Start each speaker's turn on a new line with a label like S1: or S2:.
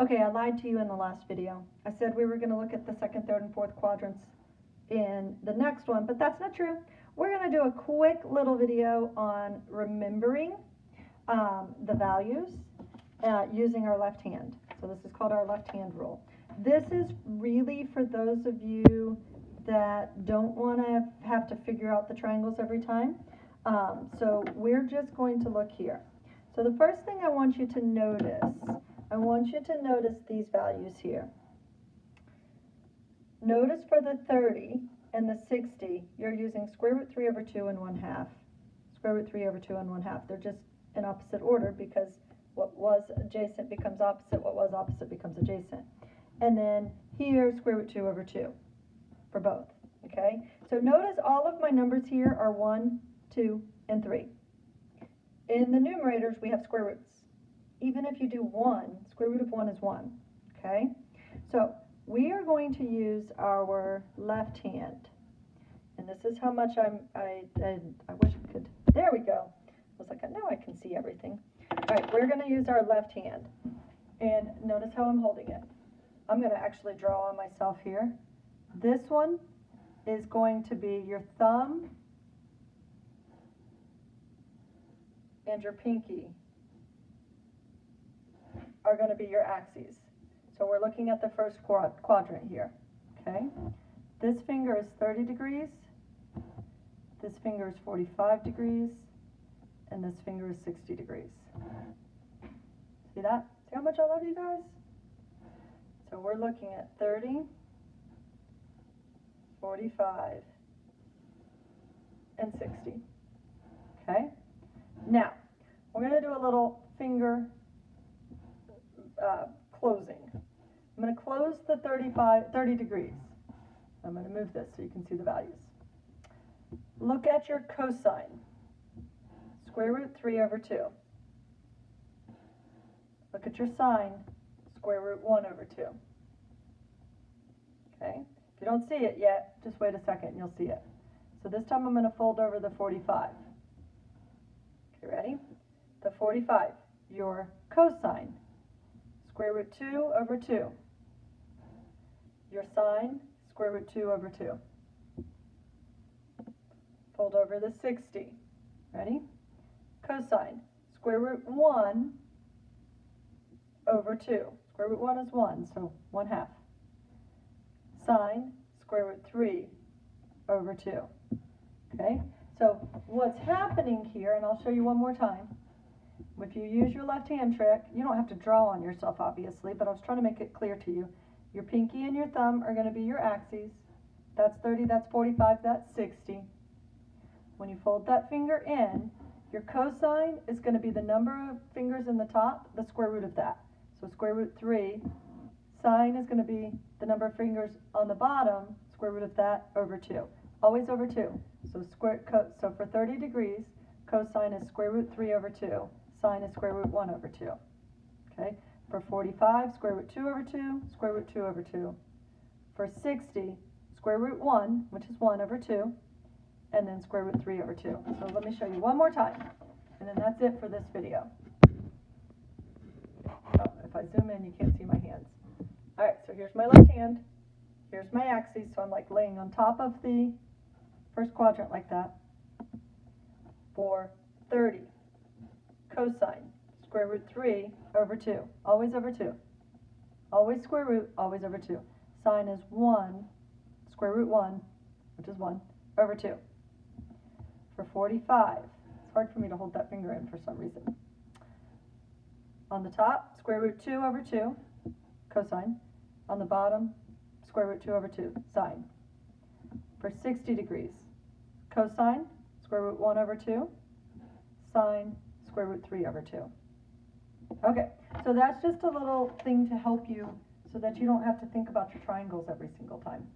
S1: Okay, I lied to you in the last video. I said we were going to look at the second, third, and fourth quadrants in the next one, but that's not true. We're going to do a quick little video on remembering the values using our left hand. So this is called our left hand rule. This is really for those of you that don't want to have to figure out the triangles every time. So we're just going to look here. So the first thing I want you to notice these values here. Notice for the 30 and the 60, you're using square root 3 over 2 and 1/2. Square root 3 over 2 and 1/2. They're just in opposite order because what was adjacent becomes opposite, what was opposite becomes adjacent. And then here, square root 2 over 2 for both, okay? So notice all of my numbers here are 1, 2, and 3. In the numerators, we have square roots. Even if you do 1, square root of 1 is 1, okay? So we are going to use our left hand. And this is how much I wish I could, there we go. I was like, now I can see everything. All right, we're going to use our left hand. And notice how I'm holding it. I'm going to actually draw on myself here. This one is going to be your thumb and your pinky are going to be your axes. So we're looking at the first quadrant here, okay? This finger is 30 degrees, this finger is 45 degrees, and this finger is 60 degrees. See that? See how much I love you guys? So we're looking at 30, 45, and 60, okay? Now, we're going to do a little finger closing. I'm going to close the 30 degrees. I'm going to move this so you can see the values. Look at your cosine. Square root 3 over 2. Look at your sine. Square root 1 over 2. Okay? If you don't see it yet, just wait a second and you'll see it. So this time I'm going to fold over the 45. Okay, ready? The 45. Your cosine. Square root 2 over 2. Your sine, square root 2 over 2. Fold over the 60. Ready? Cosine, square root 1 over 2. Square root 1 is 1, so 1/2. Sine, square root 3 over 2. Okay? So what's happening here, and I'll show you one more time. If you use your left hand trick, you don't have to draw on yourself, obviously, but I was trying to make it clear to you. Your pinky and your thumb are going to be your axes. That's 30, that's 45, that's 60. When you fold that finger in, your cosine is going to be the number of fingers in the top, the square root of that. So square root 3. Sine is going to be the number of fingers on the bottom, square root of that, over 2. Always over 2. So so for 30 degrees, cosine is square root 3 over 2. Sine is square root 1 over 2. Okay? For 45, square root 2 over 2, square root 2 over 2. For 60, square root 1, which is 1 over 2, and then square root 3 over 2. So let me show you one more time, and then that's it for this video. Oh, if I zoom in, you can't see my hands. All right, so here's my left hand. Here's my axes, so I'm like laying on top of the first quadrant like that. For 30. Cosine, square root 3 over 2, always over 2. Always square root, always over 2. Sine is 1, square root 1, which is 1, over 2. For 45, it's hard for me to hold that finger in for some reason. On the top, square root 2 over 2, cosine. On the bottom, square root 2 over 2, sine. For 60 degrees, cosine, square root 1 over 2, sine, square root 3 over 2. Okay, so that's just a little thing to help you so that you don't have to think about your triangles every single time.